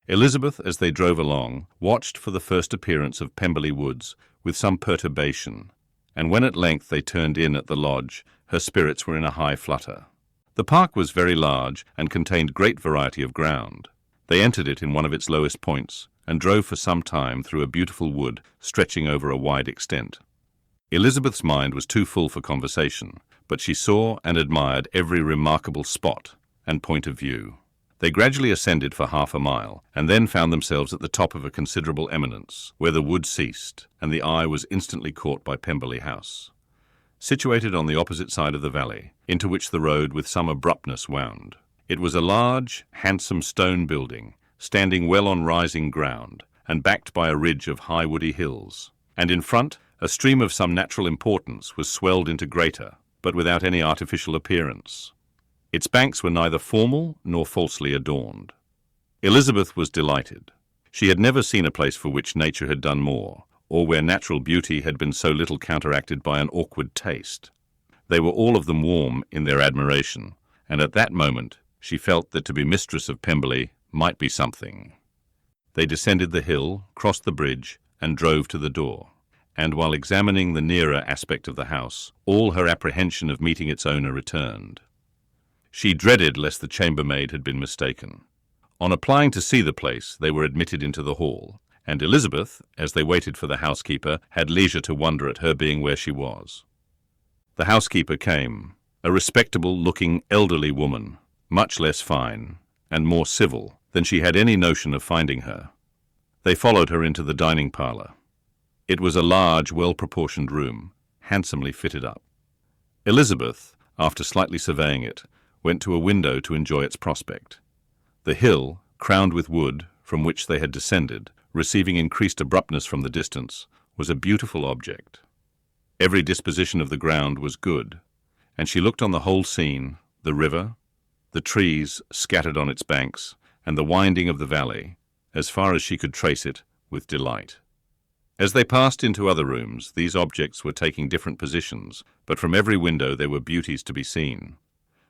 Elizabeth, as they drove along, watched for the first appearance of Pemberley Woods with some perturbation, and when at length they turned in at the lodge, her spirits were in a high flutter. The park was very large and contained great variety of ground. They entered it in one of its lowest points and drove for some time through a beautiful wood stretching over a wide extent. Elizabeth's mind was too full for conversation, but she saw and admired every remarkable spot and point of view. They gradually ascended for half a mile, and then found themselves at the top of a considerable eminence, where the wood ceased, and the eye was instantly caught by Pemberley House, situated on the opposite side of the valley, into which the road with some abruptness wound. It was a large, handsome stone building, standing well on rising ground, and backed by a ridge of high woody hills, and in front a stream of some natural importance was swelled into greater, but without any artificial appearance. Its banks were neither formal nor falsely adorned. Elizabeth was delighted. She had never seen a place for which nature had done more, or where natural beauty had been so little counteracted by an awkward taste. They were all of them warm in their admiration, and at that moment she felt that to be mistress of Pemberley might be something. They descended the hill, crossed the bridge, and drove to the door, and while examining the nearer aspect of the house, all her apprehension of meeting its owner returned. She dreaded lest the chambermaid had been mistaken. On applying to see the place, they were admitted into the hall, and Elizabeth, as they waited for the housekeeper, had leisure to wonder at her being where she was. The housekeeper came, a respectable-looking elderly woman, much less fine, and more civil than she had any notion of finding her. They followed her into the dining parlour. It was a large, well-proportioned room, handsomely fitted up. Elizabeth, after slightly surveying it, went to a window to enjoy its prospect. The hill, crowned with wood, from which they had descended, receiving increased abruptness from the distance, was a beautiful object. Every disposition of the ground was good, and she looked on the whole scene, the river, the trees scattered on its banks, and the winding of the valley, as far as she could trace it, with delight. As they passed into other rooms, these objects were taking different positions, but from every window there were beauties to be seen.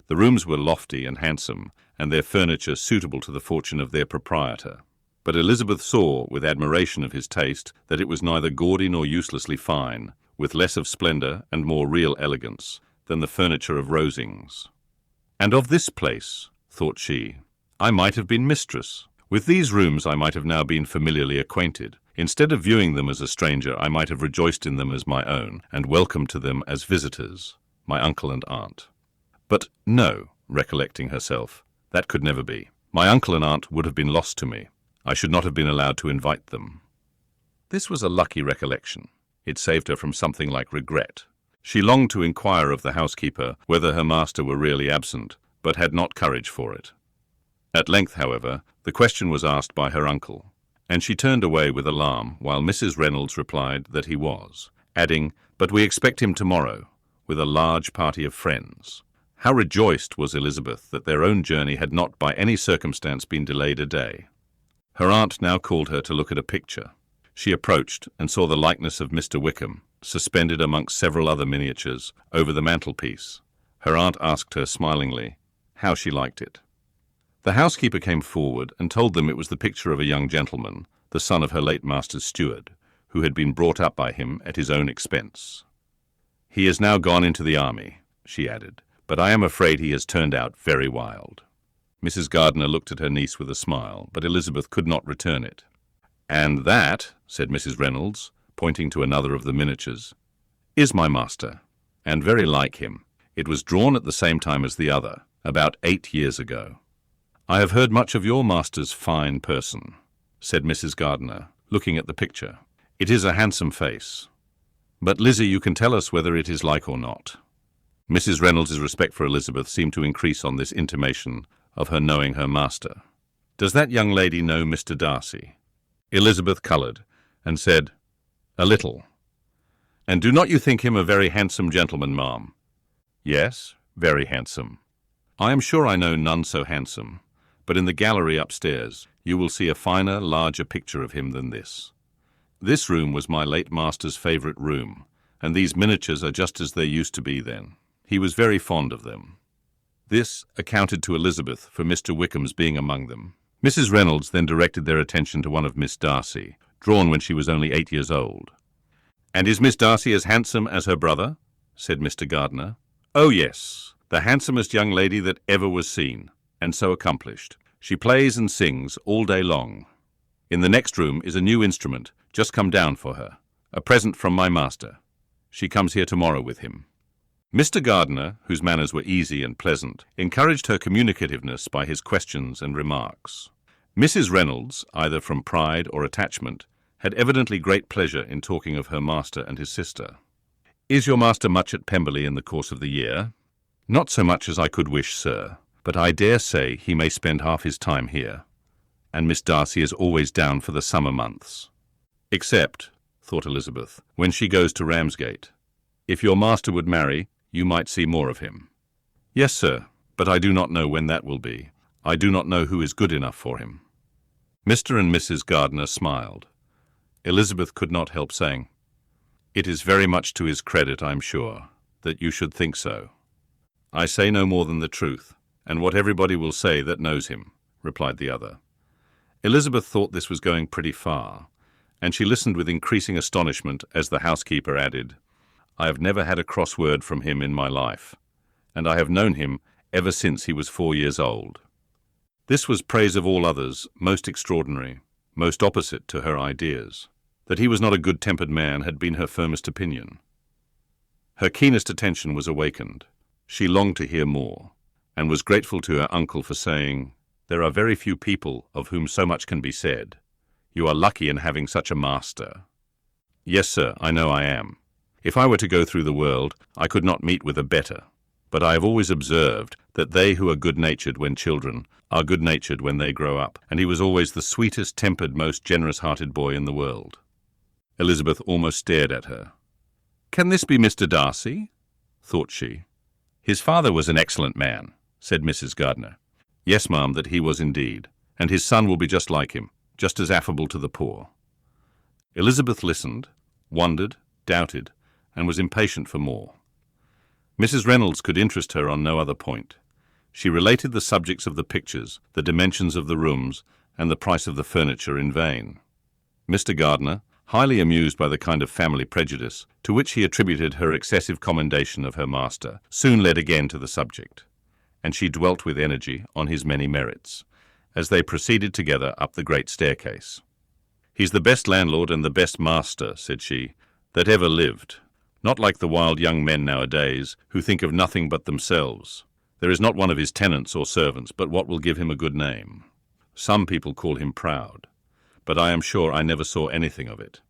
The rooms were lofty and handsome, and their furniture suitable to the fortune of their proprietor. But Elizabeth saw, with admiration of his taste, that it was neither gaudy nor uselessly fine, with less of splendour and more real elegance than the furniture of Rosings. And of this place, thought she, I might have been mistress. With these rooms I might have now been familiarly acquainted. Instead of viewing them as a stranger, I might have rejoiced in them as my own, and welcomed to them as visitors, my uncle and aunt. But no, recollecting herself, that could never be. My uncle and aunt would have been lost to me. I should not have been allowed to invite them. This was a lucky recollection. It saved her from something like regret. She longed to inquire of the housekeeper whether her master were really absent, but had not courage for it. At length, however, the question was asked by her uncle, and she turned away with alarm while Mrs. Reynolds replied that he was, adding, "But we expect him tomorrow, with a large party of friends." How rejoiced was Elizabeth that their own journey had not by any circumstance been delayed a day. Her aunt now called her to look at a picture. She approached and saw the likeness of Mr. Wickham, suspended amongst several other miniatures, over the mantelpiece. Her aunt asked her smilingly how she liked it. The housekeeper came forward and told them it was the picture of a young gentleman, the son of her late master's steward, who had been brought up by him at his own expense. "He is now gone into the army," she added, "but I am afraid he has turned out very wild." Mrs. Gardiner looked at her niece with a smile, but Elizabeth could not return it. "And that," said Mrs. Reynolds, pointing to another of the miniatures, "is my master, and very like him. It was drawn at the same time as the other, about 8 years ago." "I have heard much of your master's fine person," said Mrs. Gardiner, looking at the picture. "It is a handsome face. But, Lizzie, you can tell us whether it is like or not." Mrs. Reynolds's respect for Elizabeth seemed to increase on this intimation of her knowing her master. "Does that young lady know Mr. Darcy?" Elizabeth coloured, and said, "A little." "And do not you think him a very handsome gentleman, ma'am?" "Yes, very handsome." "I am sure I know none so handsome, but in the gallery upstairs you will see a finer, larger picture of him than this. This room was my late master's favourite room, and these miniatures are just as they used to be then. He was very fond of them." This accounted to Elizabeth for Mr. Wickham's being among them. Mrs. Reynolds then directed their attention to one of Miss Darcy, drawn when she was only 8 years old. "And is Miss Darcy as handsome as her brother?" said Mr. Gardiner. "Oh, yes, the handsomest young lady that ever was seen, and so accomplished. She plays and sings all day long. In the next room is a new instrument, just come down for her, a present from my master. She comes here tomorrow with him." Mr. Gardiner, whose manners were easy and pleasant, encouraged her communicativeness by his questions and remarks. Mrs. Reynolds, either from pride or attachment, had evidently great pleasure in talking of her master and his sister. "Is your master much at Pemberley in the course of the year?" "Not so much as I could wish, sir, but I dare say he may spend half his time here. And Miss Darcy is always down for the summer months." "Except," thought Elizabeth, "when she goes to Ramsgate. If your master would marry, you might see more of him." "Yes, sir, but I do not know when that will be. I do not know who is good enough for him." Mr. and Mrs. Gardiner smiled. Elizabeth could not help saying, "It is very much to his credit, I'm sure, that you should think so." "I say no more than the truth, and what everybody will say that knows him," replied the other. Elizabeth thought this was going pretty far, and she listened with increasing astonishment as the housekeeper added, "I have never had a cross word from him in my life, and I have known him ever since he was 4 years old." This was praise of all others, most extraordinary, most opposite to her ideas. That he was not a good-tempered man had been her firmest opinion. Her keenest attention was awakened. She longed to hear more, and was grateful to her uncle for saying, "There are very few people of whom so much can be said. You are lucky in having such a master." "Yes, sir, I know I am. If I were to go through the world, I could not meet with a better. But I have always observed that they who are good-natured when children are good-natured when they grow up, and he was always the sweetest-tempered, most generous-hearted boy in the world." Elizabeth almost stared at her. "Can this be Mr. Darcy?" thought she. "His father was an excellent man," said Mrs. Gardiner. "Yes, ma'am, that he was indeed, and his son will be just like him, just as affable to the poor." Elizabeth listened, wondered, doubted, and was impatient for more. Mrs. Reynolds could interest her on no other point. She related the subjects of the pictures, the dimensions of the rooms, and the price of the furniture in vain. Mr. Gardiner, highly amused by the kind of family prejudice to which he attributed her excessive commendation of her master, soon led again to the subject, and she dwelt with energy on his many merits, as they proceeded together up the great staircase. "He's the best landlord and the best master," said she, "that ever lived. Not like the wild young men nowadays, who think of nothing but themselves. There is not one of his tenants or servants but what will give him a good name. Some people call him proud, but I am sure I never saw anything of it.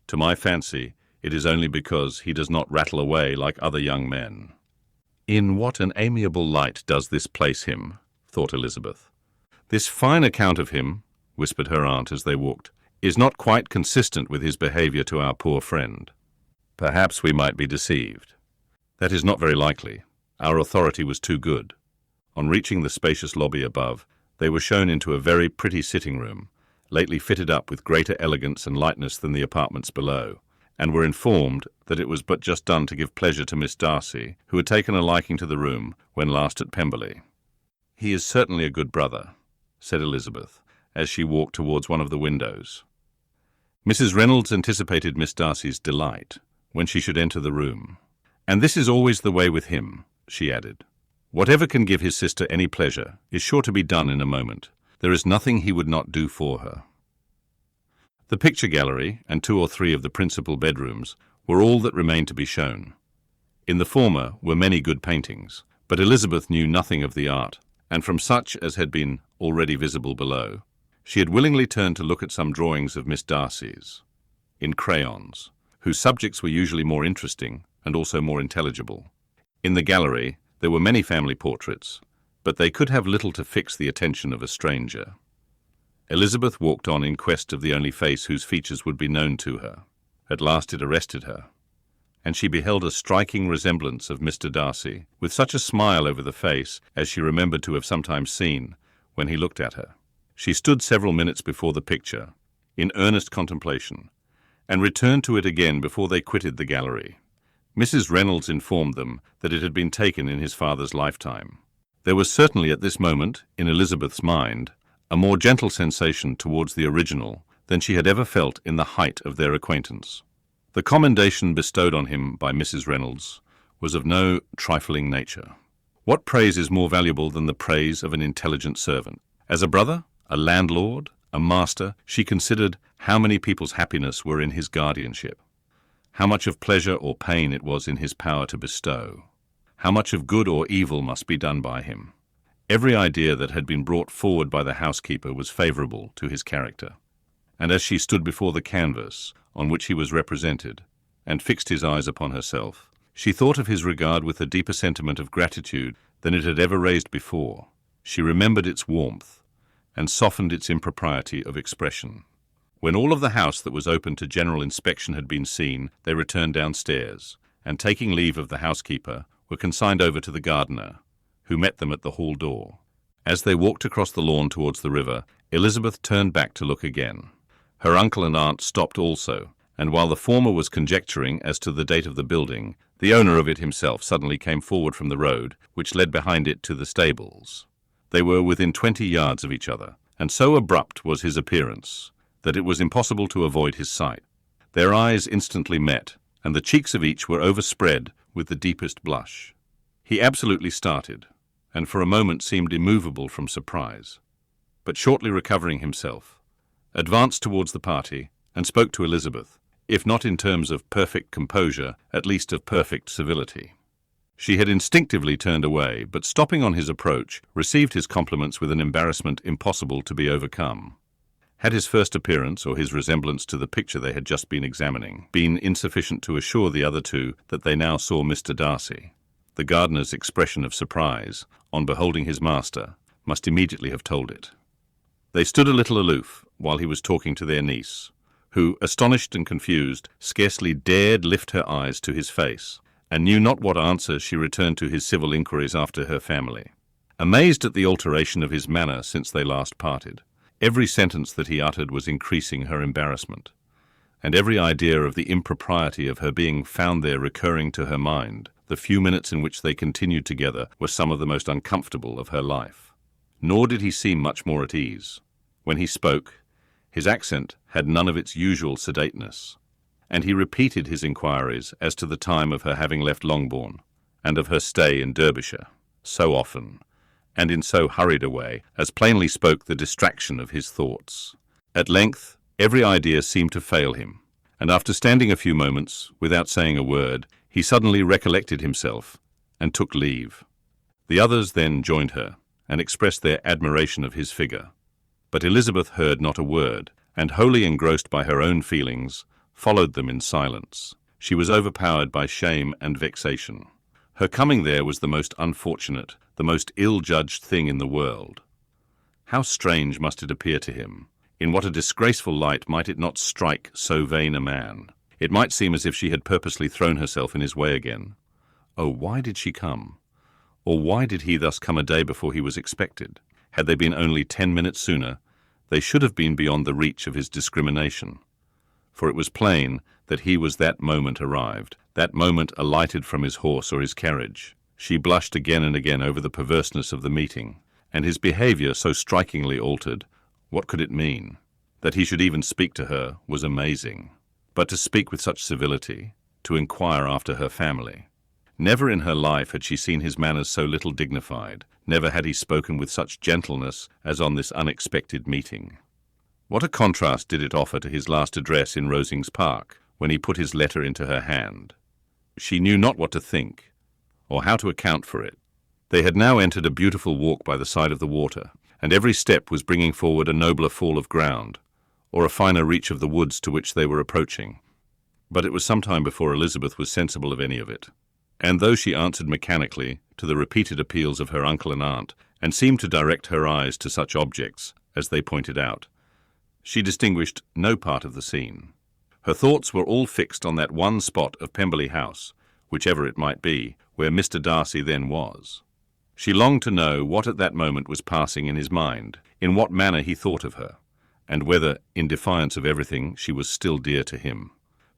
To my fancy, it is only because he does not rattle away like other young men." "In what an amiable light does this place him," thought Elizabeth. "This fine account of him," whispered her aunt as they walked, "is not quite consistent with his behaviour to our poor friend. Perhaps we might be deceived. That is not very likely. Our authority was too good." On reaching the spacious lobby above, they were shown into a very pretty sitting-room, lately fitted up with greater elegance and lightness than the apartments below, and were informed that it was but just done to give pleasure to Miss Darcy, who had taken a liking to the room when last at Pemberley. "He is certainly a good brother," said Elizabeth, as she walked towards one of the windows. Mrs. Reynolds anticipated Miss Darcy's delight when she should enter the room. "And this is always the way with him," she added. "Whatever can give his sister any pleasure is sure to be done in a moment. There is nothing he would not do for her." The picture gallery and 2 or 3 of the principal bedrooms were all that remained to be shown. In the former were many good paintings, but Elizabeth knew nothing of the art, and from such as had been already visible below, she had willingly turned to look at some drawings of Miss Darcy's, in crayons, whose subjects were usually more interesting and also more intelligible. In the gallery there were many family portraits, but they could have little to fix the attention of a stranger. Elizabeth walked on in quest of the only face whose features would be known to her. At last it arrested her, and she beheld a striking resemblance of Mr. Darcy, with such a smile over the face as she remembered to have sometimes seen when he looked at her. She stood several minutes before the picture, in earnest contemplation, and returned to it again before they quitted the gallery. Mrs. Reynolds informed them that it had been taken in his father's lifetime. There was certainly at this moment, in Elizabeth's mind, a more gentle sensation towards the original than she had ever felt in the height of their acquaintance. The commendation bestowed on him by Mrs. Reynolds was of no trifling nature. What praise is more valuable than the praise of an intelligent servant? As a brother, a landlord, a master, she considered how many people's happiness were in his guardianship, how much of pleasure or pain it was in his power to bestow, how much of good or evil must be done by him. Every idea that had been brought forward by the housekeeper was favourable to his character, and as she stood before the canvas on which he was represented, and fixed his eyes upon herself, she thought of his regard with a deeper sentiment of gratitude than it had ever raised before. She remembered its warmth, and softened its impropriety of expression. When all of the house that was open to general inspection had been seen, they returned downstairs, and taking leave of the housekeeper, were consigned over to the gardener, who met them at the hall door. As they walked across the lawn towards the river, Elizabeth turned back to look again. Her uncle and aunt stopped also, and while the former was conjecturing as to the date of the building, the owner of it himself suddenly came forward from the road, which led behind it to the stables. They were within 20 yards of each other, and so abrupt was his appearance that it was impossible to avoid his sight. Their eyes instantly met, and the cheeks of each were overspread with the deepest blush. He absolutely started, and for a moment seemed immovable from surprise, but shortly recovering himself, advanced towards the party and spoke to Elizabeth, if not in terms of perfect composure, at least of perfect civility. She had instinctively turned away, but stopping on his approach, received his compliments with an embarrassment impossible to be overcome. Had his first appearance, or his resemblance to the picture they had just been examining, been insufficient to assure the other two that they now saw Mr. Darcy, the gardener's expression of surprise, on beholding his master, must immediately have told it. They stood a little aloof while he was talking to their niece, who, astonished and confused, scarcely dared lift her eyes to his face, and knew not what answer she returned to his civil inquiries after her family. Amazed at the alteration of his manner since they last parted, every sentence that he uttered was increasing her embarrassment, and every idea of the impropriety of her being found there recurring to her mind. The few minutes in which they continued together were some of the most uncomfortable of her life. Nor did he seem much more at ease. When he spoke, his accent had none of its usual sedateness, and he repeated his inquiries as to the time of her having left Longbourn, and of her stay in Derbyshire, so often, and in so hurried a way, as plainly spoke the distraction of his thoughts. At length, every idea seemed to fail him, and after standing a few moments, without saying a word, he suddenly recollected himself, and took leave. The others then joined her, and expressed their admiration of his figure. But Elizabeth heard not a word, and wholly engrossed by her own feelings, followed them in silence. She was overpowered by shame and vexation. Her coming there was the most unfortunate, the most ill-judged thing in the world. How strange must it appear to him! In what a disgraceful light might it not strike so vain a man! It might seem as if she had purposely thrown herself in his way again. Oh, why did she come? Or why did he thus come a day before he was expected? Had they been only 10 minutes sooner, they should have been beyond the reach of his discrimination. For it was plain that he was that moment arrived, that moment alighted from his horse or his carriage. She blushed again and again over the perverseness of the meeting, and his behaviour so strikingly altered. What could it mean? That he should even speak to her was amazing. But to speak with such civility, to inquire after her family. Never in her life had she seen his manners so little dignified. Never had he spoken with such gentleness as on this unexpected meeting. What a contrast did it offer to his last address in Rosings Park, when he put his letter into her hand. She knew not what to think, or how to account for it. They had now entered a beautiful walk by the side of the water, and every step was bringing forward a nobler fall of ground, or a finer reach of the woods to which they were approaching. But it was some time before Elizabeth was sensible of any of it, and though she answered mechanically to the repeated appeals of her uncle and aunt, and seemed to direct her eyes to such objects as they pointed out, she distinguished no part of the scene. Her thoughts were all fixed on that one spot of Pemberley House, whichever it might be, where Mr. Darcy then was. She longed to know what at that moment was passing in his mind, in what manner he thought of her, and whether, in defiance of everything, she was still dear to him.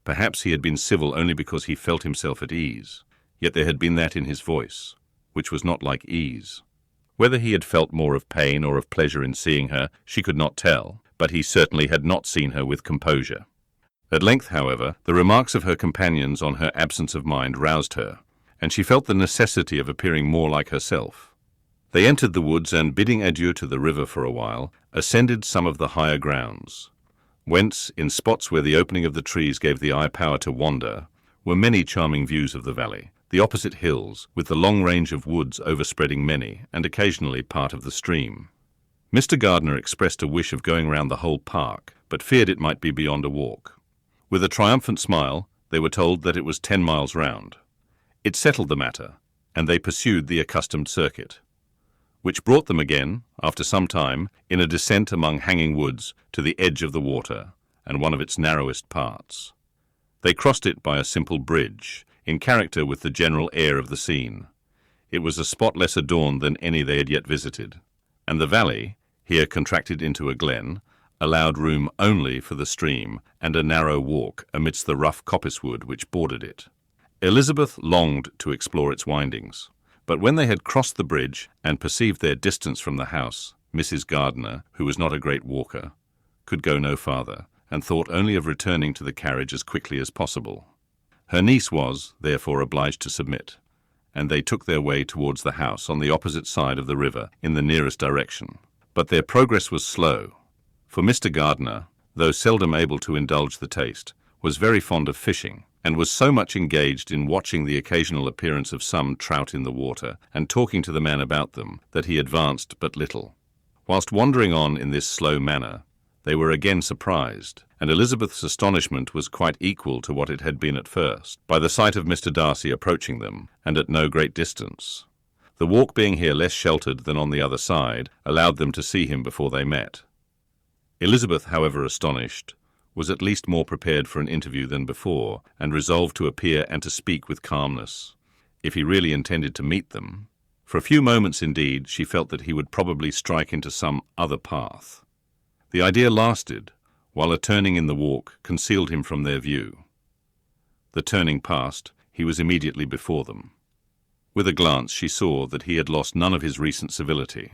Perhaps he had been civil only because he felt himself at ease, yet there had been that in his voice, which was not like ease. Whether he had felt more of pain or of pleasure in seeing her, she could not tell, but he certainly had not seen her with composure. At length, however, the remarks of her companions on her absence of mind roused her, and she felt the necessity of appearing more like herself. They entered the woods and, bidding adieu to the river for a while, ascended some of the higher grounds, whence, in spots where the opening of the trees gave the eye power to wander, were many charming views of the valley, the opposite hills, with the long range of woods overspreading many, and occasionally part of the stream. Mr. Gardiner expressed a wish of going round the whole park, but feared it might be beyond a walk. With a triumphant smile, they were told that it was 10 miles round. It settled the matter, and they pursued the accustomed circuit, which brought them again, after some time, in a descent among hanging woods to the edge of the water, and one of its narrowest parts. They crossed it by a simple bridge, in character with the general air of the scene. It was a spot less adorned than any they had yet visited, and the valley, here contracted into a glen, allowed room only for the stream and a narrow walk amidst the rough coppicewood which bordered it. Elizabeth longed to explore its windings, but when they had crossed the bridge and perceived their distance from the house, Mrs. Gardiner, who was not a great walker, could go no farther, and thought only of returning to the carriage as quickly as possible. Her niece was, therefore, obliged to submit, and they took their way towards the house on the opposite side of the river in the nearest direction. But their progress was slow, for Mr. Gardiner, though seldom able to indulge the taste, was very fond of fishing, and was so much engaged in watching the occasional appearance of some trout in the water and talking to the man about them that he advanced but little. Whilst wandering on in this slow manner, they were again surprised, and Elizabeth's astonishment was quite equal to what it had been at first, by the sight of Mr. Darcy approaching them, and at no great distance. The walk being here less sheltered than on the other side, allowed them to see him before they met. Elizabeth, however astonished, was at least more prepared for an interview than before, and resolved to appear and to speak with calmness, if he really intended to meet them. For a few moments, indeed, she felt that he would probably strike into some other path. The idea lasted, while a turning in the walk concealed him from their view. The turning past, he was immediately before them. With a glance she saw that he had lost none of his recent civility,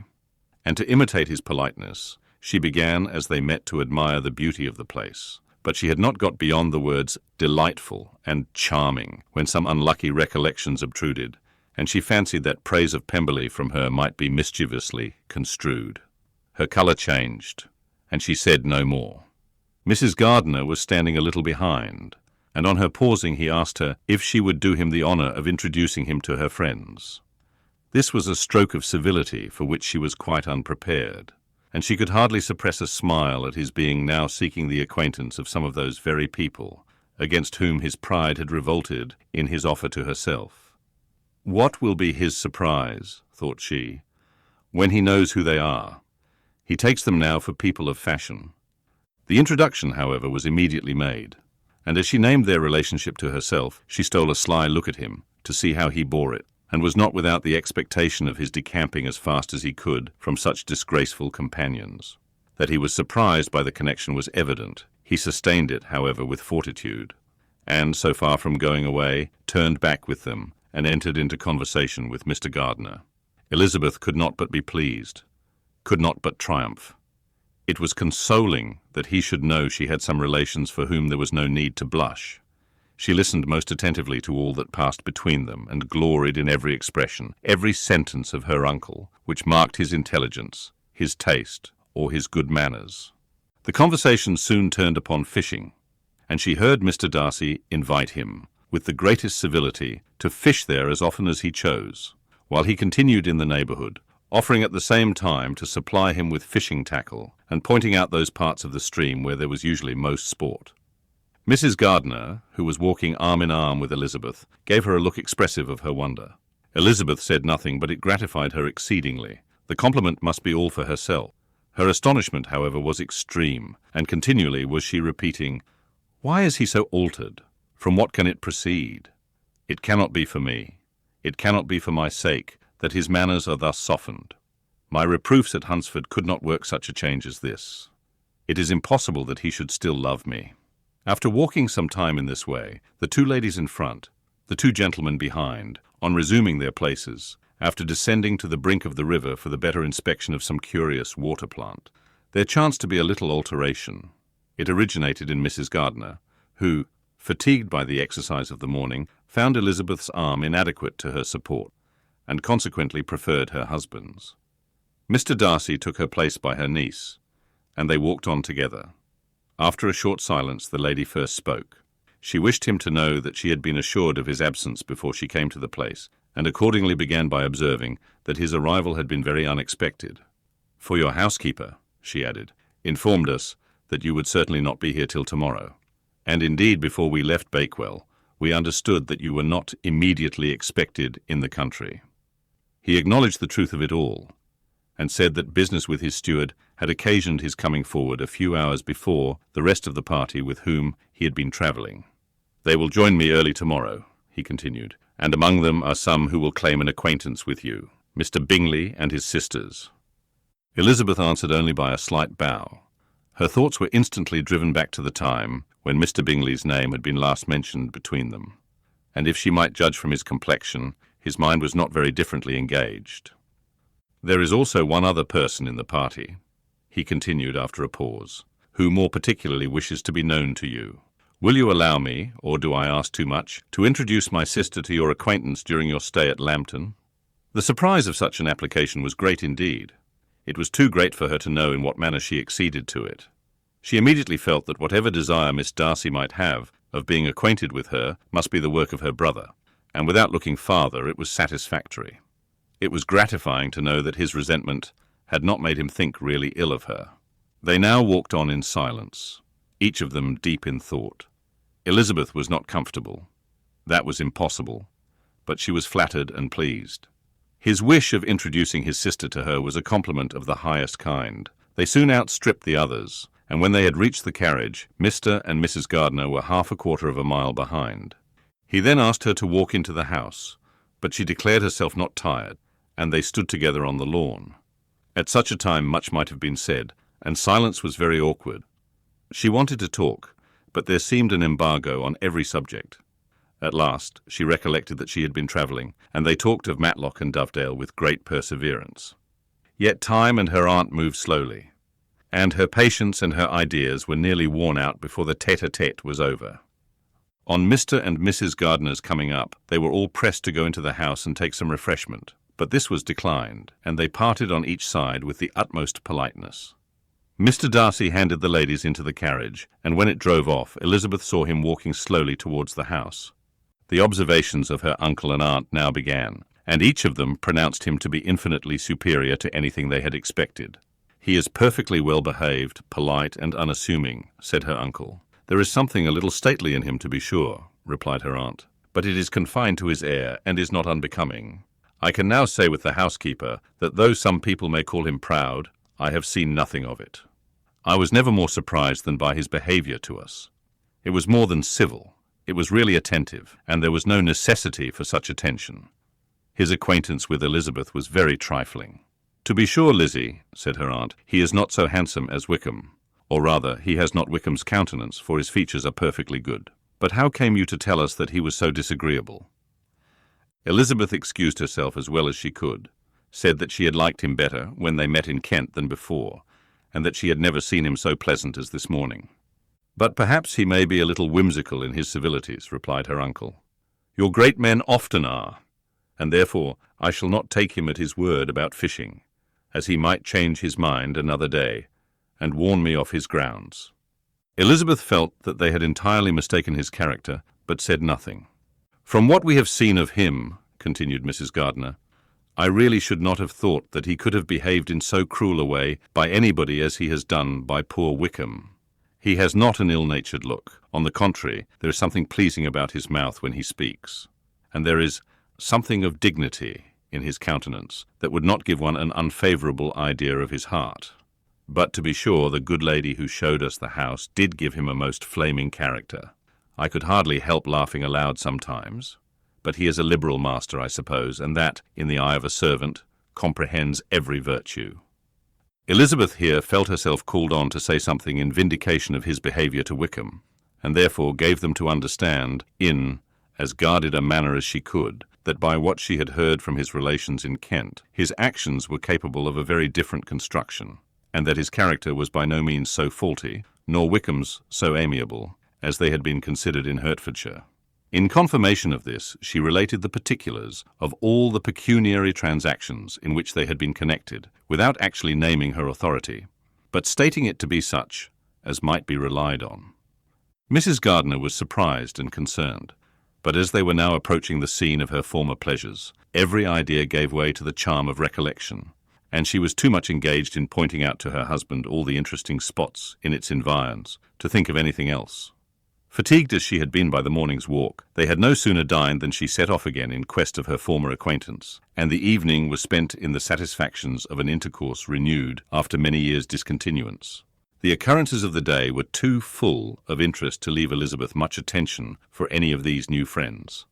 and to imitate his politeness, she began as they met to admire the beauty of the place. But she had not got beyond the words delightful and charming when some unlucky recollections obtruded, and she fancied that praise of Pemberley from her might be mischievously construed. Her colour changed, and she said no more. Mrs. Gardiner was standing a little behind, and on her pausing he asked her if she would do him the honour of introducing him to her friends. This was a stroke of civility for which she was quite unprepared, and she could hardly suppress a smile at his being now seeking the acquaintance of some of those very people against whom his pride had revolted in his offer to herself. What will be his surprise, thought she, when he knows who they are? He takes them now for people of fashion. The introduction, however, was immediately made, and as she named their relationship to herself, she stole a sly look at him to see how he bore it, and was not without the expectation of his decamping as fast as he could from such disgraceful companions. That he was surprised by the connection was evident. He sustained it, however, with fortitude, and, so far from going away, turned back with them and entered into conversation with Mr. Gardiner. Elizabeth could not but be pleased, could not but triumph. It was consoling that he should know she had some relations for whom there was no need to blush. She listened most attentively to all that passed between them, and gloried in every expression, every sentence of her uncle, which marked his intelligence, his taste, or his good manners. The conversation soon turned upon fishing, and she heard Mr. Darcy invite him, with the greatest civility, to fish there as often as he chose, while he continued in the neighbourhood, offering at the same time to supply him with fishing tackle, and pointing out those parts of the stream where there was usually most sport. Mrs. Gardiner, who was walking arm in arm with Elizabeth, gave her a look expressive of her wonder. Elizabeth said nothing, but it gratified her exceedingly. The compliment must be all for herself. Her astonishment, however, was extreme, and continually was she repeating, "Why is he so altered? From what can it proceed? It cannot be for me. It cannot be for my sake that his manners are thus softened. My reproofs at Hunsford could not work such a change as this. It is impossible that he should still love me." After walking some time in this way, the two ladies in front, the two gentlemen behind, on resuming their places, after descending to the brink of the river for the better inspection of some curious water plant, there chanced to be a little alteration. It originated in Mrs. Gardiner, who, fatigued by the exercise of the morning, found Elizabeth's arm inadequate to her support, and consequently preferred her husband's. Mr. Darcy took her place by her niece, and they walked on together. After a short silence, the lady first spoke. She wished him to know that she had been assured of his absence before she came to the place, and accordingly began by observing that his arrival had been very unexpected. "For your housekeeper," she added, "informed us that you would certainly not be here till tomorrow. And indeed, before we left Bakewell, we understood that you were not immediately expected in the country." He acknowledged the truth of it all, and said that business with his steward had occasioned his coming forward a few hours before the rest of the party with whom he had been travelling. "They will join me early tomorrow," he continued, "and among them are some who will claim an acquaintance with you, Mr. Bingley and his sisters." Elizabeth answered only by a slight bow. Her thoughts were instantly driven back to the time when Mr. Bingley's name had been last mentioned between them, and if she might judge from his complexion, his mind was not very differently engaged. "There is also one other person in the party," he continued after a pause, "who more particularly wishes to be known to you. Will you allow me, or do I ask too much, to introduce my sister to your acquaintance during your stay at Lambton?" The surprise of such an application was great indeed. It was too great for her to know in what manner she acceded to it. She immediately felt that whatever desire Miss Darcy might have of being acquainted with her must be the work of her brother, and without looking farther it was satisfactory. It was gratifying to know that his resentment had not made him think really ill of her. They now walked on in silence, each of them deep in thought. Elizabeth was not comfortable. That was impossible, but she was flattered and pleased. His wish of introducing his sister to her was a compliment of the highest kind. They soon outstripped the others, and when they had reached the carriage, Mr. and Mrs. Gardiner were half a quarter of a mile behind. He then asked her to walk into the house, but she declared herself not tired, and they stood together on the lawn. At such a time much might have been said, and silence was very awkward. She wanted to talk, but there seemed an embargo on every subject. At last she recollected that she had been travelling, and they talked of Matlock and Dovedale with great perseverance. Yet time and her aunt moved slowly, and her patience and her ideas were nearly worn out before the tete-a-tete was over. On Mr. and Mrs. Gardiner's coming up, they were all pressed to go into the house and take some refreshment, but this was declined, and they parted on each side with the utmost politeness. Mr. Darcy handed the ladies into the carriage, and when it drove off, Elizabeth saw him walking slowly towards the house. The observations of her uncle and aunt now began, and each of them pronounced him to be infinitely superior to anything they had expected. "He is perfectly well behaved, polite, and unassuming," said her uncle. "There is something a little stately in him, to be sure," replied her aunt, "but it is confined to his air, and is not unbecoming. I can now say with the housekeeper that though some people may call him proud, I have seen nothing of it. I was never more surprised than by his behaviour to us. It was more than civil. It was really attentive, and there was no necessity for such attention. His acquaintance with Elizabeth was very trifling." "To be sure, Lizzie," said her aunt, "he is not so handsome as Wickham. Or rather, he has not Wickham's countenance, for his features are perfectly good. But how came you to tell us that he was so disagreeable?" Elizabeth excused herself as well as she could, said that she had liked him better when they met in Kent than before, and that she had never seen him so pleasant as this morning. "But perhaps he may be a little whimsical in his civilities," replied her uncle. "Your great men often are, and therefore I shall not take him at his word about fishing, as he might change his mind another day, and warn me off his grounds." Elizabeth felt that they had entirely mistaken his character, but said nothing. "From what we have seen of him," continued Mrs. Gardiner, "I really should not have thought that he could have behaved in so cruel a way by anybody as he has done by poor Wickham. He has not an ill-natured look. On the contrary, there is something pleasing about his mouth when he speaks, and there is something of dignity in his countenance that would not give one an unfavourable idea of his heart. But to be sure, the good lady who showed us the house did give him a most flaming character. I could hardly help laughing aloud sometimes. But he is a liberal master, I suppose, and that, in the eye of a servant, comprehends every virtue." Elizabeth here felt herself called on to say something in vindication of his behaviour to Wickham, and therefore gave them to understand, in as guarded a manner as she could, that by what she had heard from his relations in Kent, his actions were capable of a very different construction, and that his character was by no means so faulty, nor Wickham's so amiable, as they had been considered in Hertfordshire. In confirmation of this, she related the particulars of all the pecuniary transactions in which they had been connected, without actually naming her authority, but stating it to be such as might be relied on. Mrs. Gardiner was surprised and concerned, but as they were now approaching the scene of her former pleasures, every idea gave way to the charm of recollection, and she was too much engaged in pointing out to her husband all the interesting spots in its environs to think of anything else. Fatigued as she had been by the morning's walk, they had no sooner dined than she set off again in quest of her former acquaintance, and the evening was spent in the satisfactions of an intercourse renewed after many years' discontinuance. The occurrences of the day were too full of interest to leave Elizabeth much attention for any of these new friends,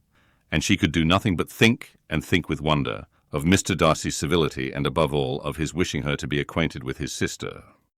and she could do nothing but think, and think with wonder, of Mr. Darcy's civility and above all of his wishing her to be acquainted with his sister.